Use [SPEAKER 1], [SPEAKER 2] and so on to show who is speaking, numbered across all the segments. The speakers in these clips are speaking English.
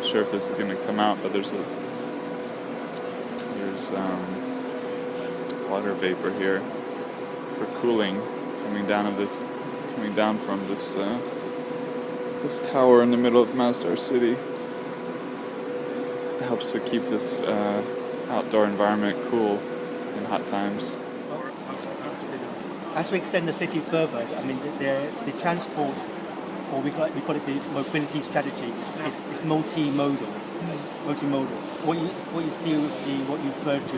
[SPEAKER 1] sure if this is going to come out, but there's water vapor here for cooling coming down from this tower in the middle of Masdar City. It helps to keep this outdoor environment cool in hot times.
[SPEAKER 2] As we extend the city further, I mean, the transport, or we call it the mobility strategy, is multimodal. Multimodal. What you see with what you refer to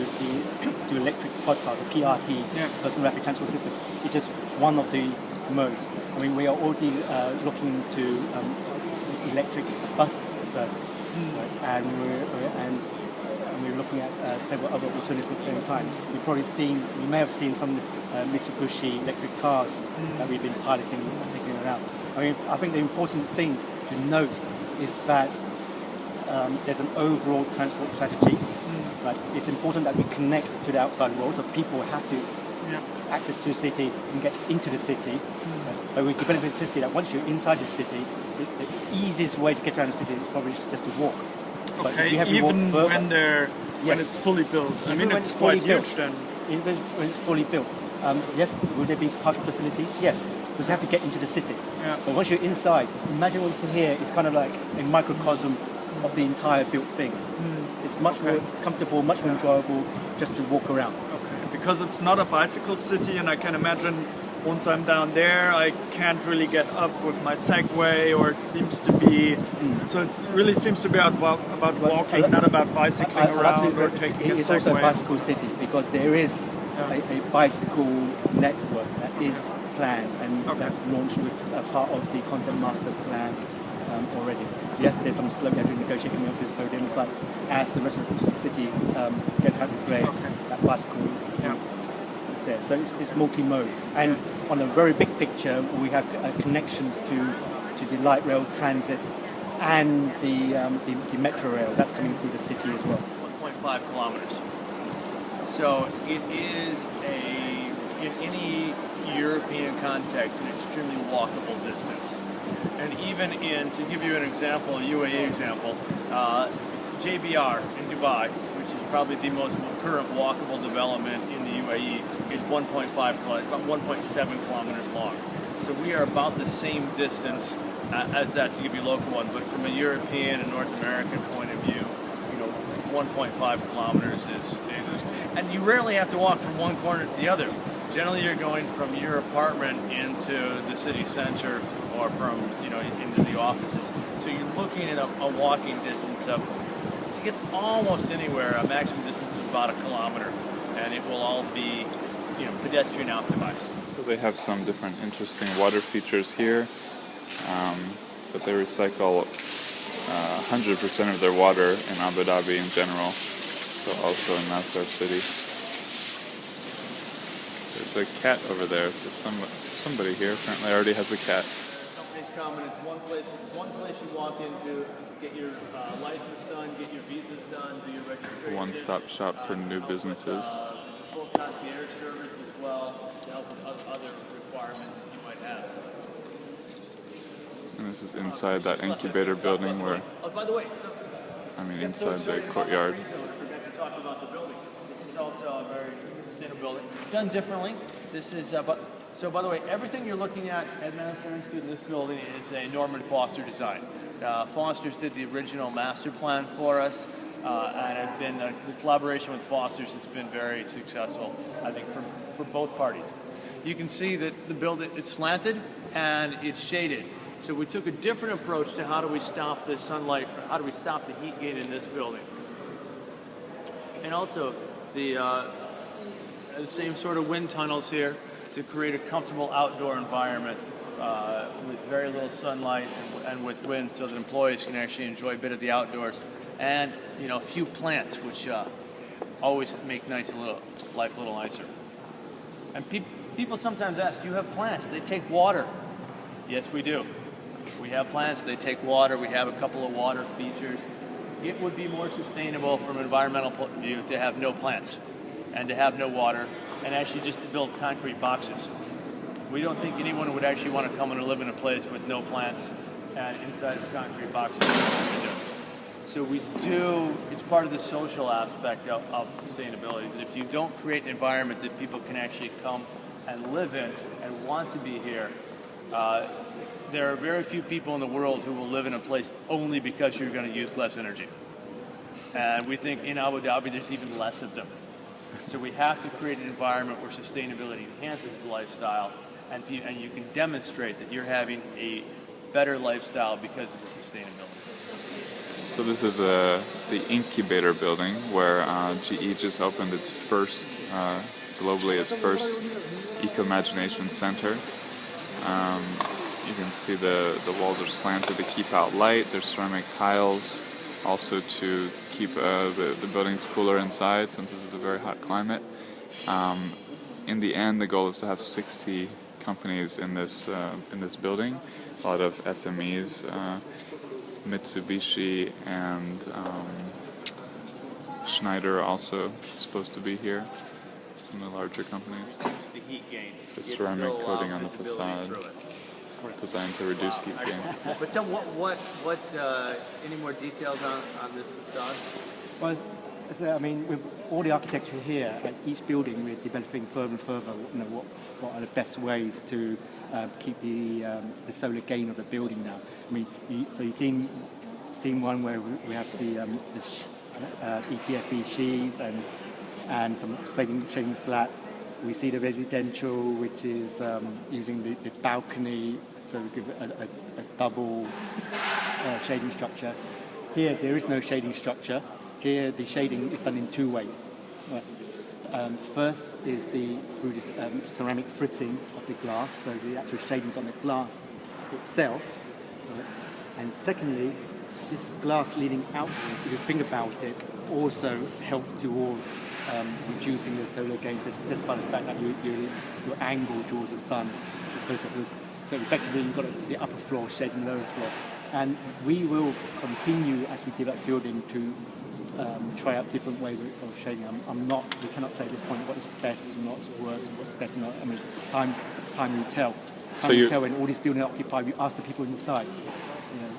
[SPEAKER 2] the electric podcast, the PRT, Personal Rapid Transport System, is just one of the modes. I mean, we are already looking to electric bus service, right? and we're looking at several other alternatives at the same time. You may have seen some Mitsubishi electric cars that we've been piloting and taking around. I mean, I think the important thing to note is that there's an overall transport strategy. Right? It's important that we connect to the outside world, so people have to access to the city and get into the city. Right? But we develop a system that once you're inside the city, the easiest way to get around the city is probably just to walk. But
[SPEAKER 3] Okay,
[SPEAKER 2] if you have to
[SPEAKER 3] even
[SPEAKER 2] walk further,
[SPEAKER 3] when it's fully built. I
[SPEAKER 2] Even
[SPEAKER 3] mean,
[SPEAKER 2] when
[SPEAKER 3] it's
[SPEAKER 2] it's
[SPEAKER 3] quite
[SPEAKER 2] fully
[SPEAKER 3] huge then.
[SPEAKER 2] Even when it's fully built. Yes, will there be parking facilities? Yes, because you have to get into the city.
[SPEAKER 3] Yeah.
[SPEAKER 2] But once you're inside, imagine what's here is kind of like a microcosm of the entire built thing. It's much more comfortable, much more enjoyable just to walk around.
[SPEAKER 3] Okay, because it's not a bicycle city, and I can imagine once I'm down there, I can't really get up with my Segway, or it seems to be. So it really seems to be about walking, not about bicycling around or taking a
[SPEAKER 2] It's also a
[SPEAKER 3] Segway.
[SPEAKER 2] bicycle city because there is a bicycle network that is planned and that's launched with a part of the concept master plan already. Yes, there's some slightly negotiation coming up this podium, but as the rest of the city gets out of grade, that bicycle route is there. So it's multi-mode. And on a very big picture, we have connections to the light rail transit and the metro rail that's coming through the city as well.
[SPEAKER 4] 1.5 kilometers. So it is in any European context, an extremely walkable distance. And even to give you an example, a UAE example, JBR in Dubai, which is probably the most current walkable development in the UAE, is 1.5 kilometers, about 1.7 kilometers long. So we are about the same distance as that, to give you a local one. But from a European and North American point of view, 1.5 kilometers is, and you rarely have to walk from one corner to the other. Generally, you're going from your apartment into the city center, or from into the offices. So you're looking at a walking distance of, to get almost anywhere, a maximum distance of about 1 kilometer, and it will all be pedestrian optimized.
[SPEAKER 1] So they have some different interesting water features here, but they recycle 100% of their water in Abu Dhabi in general, so also in Masdar City. There's a cat over there, so somebody here apparently already has a cat.
[SPEAKER 4] Companies come, and it's one place you walk into, get your license done, get your visas done, do your registration.
[SPEAKER 1] One-stop shop for new businesses.
[SPEAKER 4] Full concierge service as well to help with other requirements you might have.
[SPEAKER 1] And this is inside that incubator building where,
[SPEAKER 4] Oh, by the way,
[SPEAKER 1] inside the courtyard.
[SPEAKER 4] I forgot to talk about the building. This is also a very sustainable building. Done differently. This is, so by the way, everything you're looking at Masdar Institute in this building is a Norman Foster design. Foster's did the original master plan for us, and the collaboration with Foster's has been very successful, I think, for both parties. You can see that the building, it's slanted and it's shaded. So we took a different approach to how do we stop the sunlight, how do we stop the heat gain in this building. And also the same sort of wind tunnels here to create a comfortable outdoor environment with very little sunlight and with wind, so that employees can actually enjoy a bit of the outdoors. And a few plants, which always make life a little nicer. And people sometimes ask, do you have plants? They take water. Yes, we do. We have plants, they take water, we have a couple of water features. It would be more sustainable from an environmental point of view to have no plants and to have no water, and actually just to build concrete boxes. We don't think anyone would actually want to come and live in a place with no plants and inside of concrete boxes. So we do, it's part of the social aspect of sustainability. Because if you don't create an environment that people can actually come and live in and want to be here, there are very few people in the world who will live in a place only because you're going to use less energy. And we think in Abu Dhabi there's even less of them. So we have to create an environment where sustainability enhances the lifestyle, and you can demonstrate that you're having a better lifestyle because of the sustainability.
[SPEAKER 1] So this is the incubator building where GE just opened its first, globally its first Eco-Imagination Center. You can see the walls are slanted to keep out light. There's ceramic tiles also to keep the buildings cooler inside since this is a very hot climate. In the end, the goal is to have 60 companies in this building. A lot of SMEs, Mitsubishi and Schneider also supposed to be here. Some of the larger companies.
[SPEAKER 4] It's the heat gain.
[SPEAKER 1] The ceramic coating on the facade, designed to reduce heat gain.
[SPEAKER 4] But tell me, what any more details on this facade?
[SPEAKER 2] Well, so, I mean, with all the architecture here, at each building, we're developing further and further. You know, what are the best ways to keep the solar gain of the building now? I mean, you've seen one where we have the ETFE sheets and some shading slats. We see the residential, which is using the balcony, so we give a double shading structure. Here, there is no shading structure. Here, the shading is done in two ways. First is through this ceramic fritting of the glass, so the actual shadings on the glass itself. And secondly, this glass leading outward, if you think about it, also help towards reducing the solar gain just by the fact that you're angled towards the sun. So effectively you've got the upper floor shading the lower floor. And we will continue as we develop building to try out different ways of shading. We cannot say at this point what is best and what's worse and what's better. I mean, time will tell. Time will tell when all these buildings are occupied. We ask the people inside,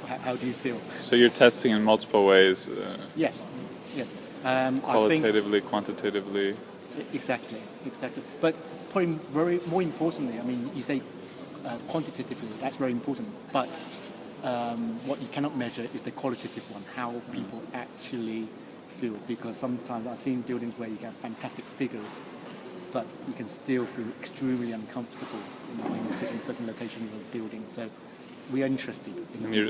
[SPEAKER 2] how do you feel?
[SPEAKER 1] So you're testing in multiple ways.
[SPEAKER 2] Yes.
[SPEAKER 1] Qualitatively, quantitatively.
[SPEAKER 2] Exactly. But probably more importantly, I mean, you say quantitatively, that's very important. But what you cannot measure is the qualitative one, how people actually feel. Because sometimes I've seen buildings where you get fantastic figures, but you can still feel extremely uncomfortable when you sit in certain locations of the building. So we are interested.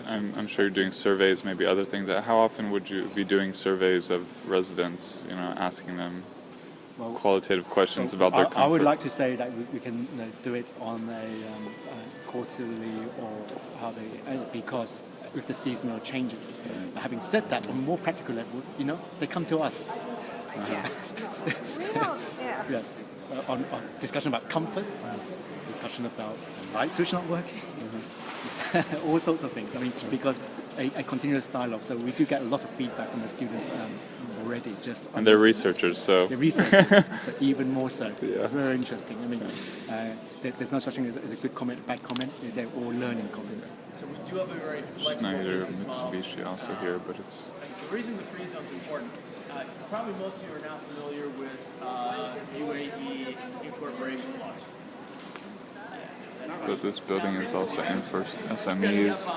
[SPEAKER 1] I'm sure you're doing surveys, maybe other things. How often would you be doing surveys of residents, asking them qualitative questions about their comfort?
[SPEAKER 2] I would like to say that we can do it on a quarterly or because with the seasonal changes. Having said that, on a more practical level, they come to us. Yes. On discussion about comforts, discussion about light switch not working. All sorts of things. I mean, because a continuous dialogue. So we do get a lot of feedback from the students already. And
[SPEAKER 1] they're researchers, so.
[SPEAKER 2] They're researchers, so even more so.
[SPEAKER 1] Yeah.
[SPEAKER 2] It's very interesting. I mean, there's no such thing as a good comment, bad comment. They're all learning comments.
[SPEAKER 4] So we do have a very flexible
[SPEAKER 1] Schneider,
[SPEAKER 4] business model.
[SPEAKER 1] Mitsubishi also here, but it's.
[SPEAKER 4] The reason the free zone is important, probably most of you are now familiar with UAE incorporation laws.
[SPEAKER 1] But this building is also aimed for SMEs,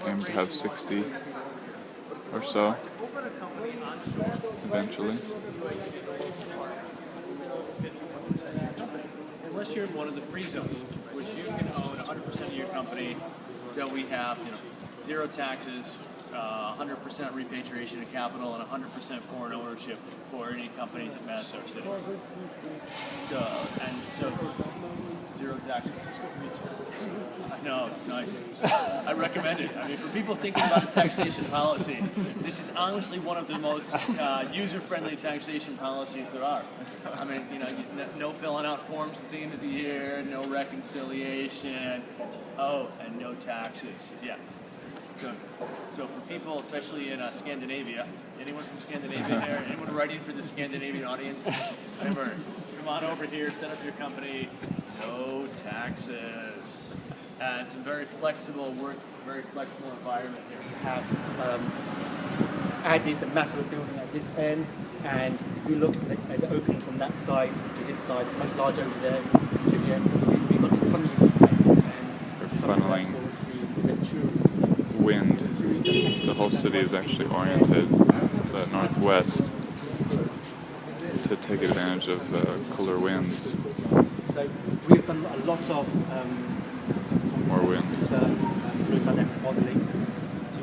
[SPEAKER 1] aimed to have 60 or so eventually.
[SPEAKER 4] Unless you're in one of the free zones, which you can own 100% of your company, so we have zero taxes, 100% repatriation of capital, and 100% foreign ownership for any companies at Masdar City. So zero taxes. I know, it's nice. I recommend it. I mean, for people thinking about a taxation policy, this is honestly one of the most user-friendly taxation policies there are. I mean, no filling out forms at the end of the year, no reconciliation, and no taxes. Yeah. So for people, especially in Scandinavia, anyone from Scandinavia here? Anyone writing for the Scandinavian audience? Remember, come on over here, set up your company, no taxes. And it's a very flexible environment here.
[SPEAKER 2] Have added the mass of the building at this end, and if you look at the opening from that side to this side, it's much larger over there. To here, we've got the funneling effect, and
[SPEAKER 1] Funneling
[SPEAKER 2] the venturi.
[SPEAKER 1] wind. The whole city is actually oriented to the northwest to take advantage of cooler winds.
[SPEAKER 2] So we've done a lot of
[SPEAKER 1] More wind.
[SPEAKER 2] fluid dynamic modeling to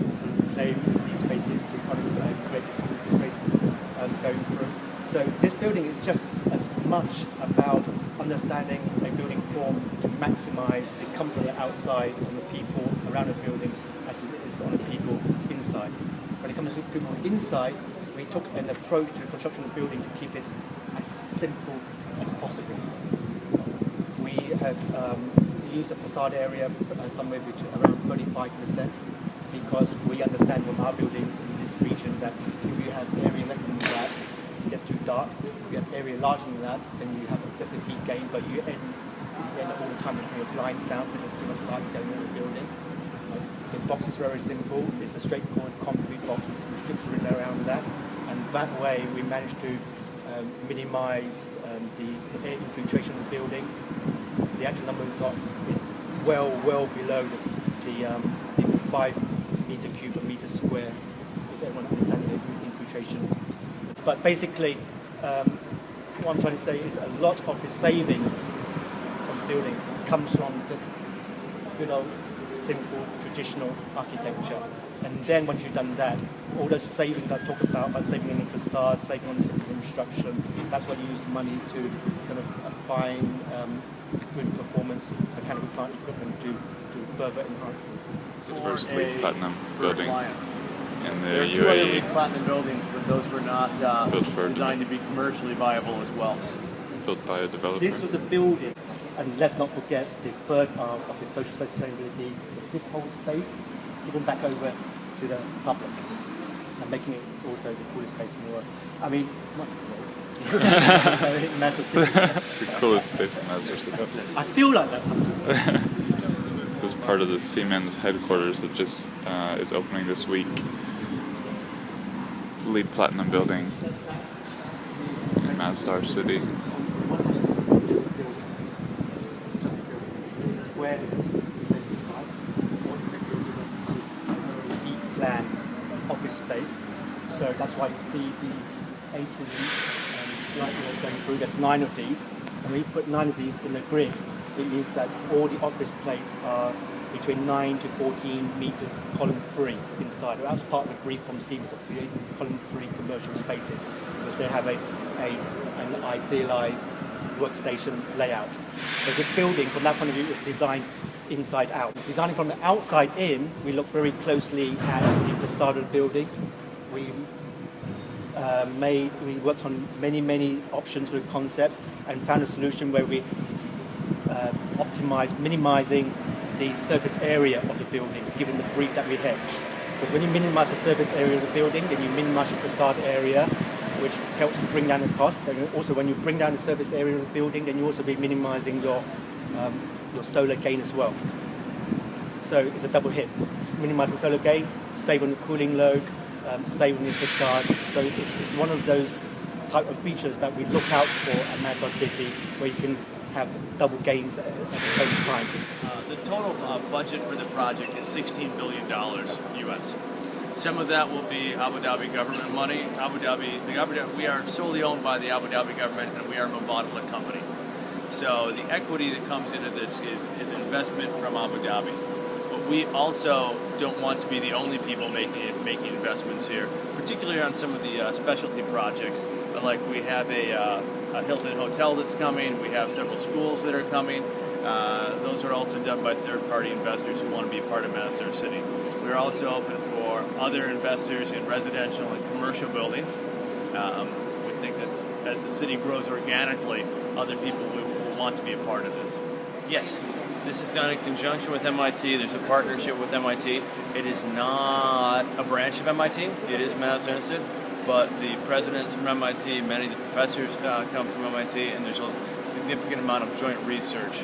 [SPEAKER 2] play with these spaces to kind of create this kind of space going through. So this building is just as much about understanding a building form to maximise the comfort outside and the people around the building as it is on the people inside. When it comes to people inside, we took an approach to the construction of the building to keep it as simple as possible. We have used a facade area somewhere between around 35% because we understand from our buildings in this region that if you have area less than that, it gets too dark. If you have area larger than that, then you have excessive heat gain, but you end up all the time with your blinds down because there's too much light going in the building. The box is very simple. It's a straightforward concrete box with strips written around that, and that way we managed to minimise the air infiltration of the building. The actual number we've got is well below the 5 meter cube per meter square. If everyone understands the infiltration. But basically, what I'm trying to say is a lot of the savings from the building comes from just good old simple traditional architecture. And then once you've done that, all those savings I talked about saving on the facade, saving on the simple construction, that's when you use the money to kind of find good performance mechanical plant equipment to further enhance this.
[SPEAKER 1] It's the first LEED Platinum building in the
[SPEAKER 4] There are 2 other
[SPEAKER 1] UAE.
[SPEAKER 4] LEED Platinum buildings, but those were not
[SPEAKER 1] Built for
[SPEAKER 4] designed to be commercially viable as well.
[SPEAKER 1] Built by a developer.
[SPEAKER 2] This was a building, and let's not forget the third arm of the social sustainability, the fifth whole space, given back over to the public and making it also the coolest space in the world. I mean, not Masdar City.
[SPEAKER 1] The coolest space in Masdar City.
[SPEAKER 2] I feel like that sometimes.
[SPEAKER 1] This is part of the Siemens headquarters that just is opening this week. LEED Platinum building in Masdar City.
[SPEAKER 2] Where plan office space. So that's why you see the atrium light going through. There's 9 of these. And when you put 9 of these in a grid, it means that all the office plates are between 9 to 14 meters column free inside. That was part of the brief from Siemens of creating these column free commercial spaces because they have an idealized workstation layout. So this building, from that point of view, was designed inside out. Designing from the outside in, we look very closely at the facade of the building. We worked on many options with the concept and found a solution where we optimized, minimizing the surface area of the building, given the brief that we had. Because when you minimize the surface area of the building, then you minimize your facade area, which helps to bring down the cost. But also, when you bring down the surface area of the building, then you also be minimizing your solar gain as well. So it's a double hit. It's minimizing solar gain, save on the cooling load, save on the facade. So it's one of those type of features that we look out for at Masdar City, where you can have double gains at the same time.
[SPEAKER 4] The total budget for the project is $16 billion US. Some of that will be Abu Dhabi government money. We are solely owned by the Abu Dhabi government, and we are a Mubadala company. So the equity that comes into this is an investment from Abu Dhabi. But we also don't want to be the only people making investments here, particularly on some of the specialty projects. Like we have a Hilton hotel that's coming. We have several schools that are coming. Those are also done by third-party investors who want to be a part of Masdar City. We're also open for other investors in residential and commercial buildings. We think that as the city grows organically, other people will want to be a part of this. Yes, this is done in conjunction with MIT. There's a partnership with MIT. It is not a branch of MIT. It is Masdar Institute, but the president's from MIT, many of the professors come from MIT, and there's a significant amount of joint research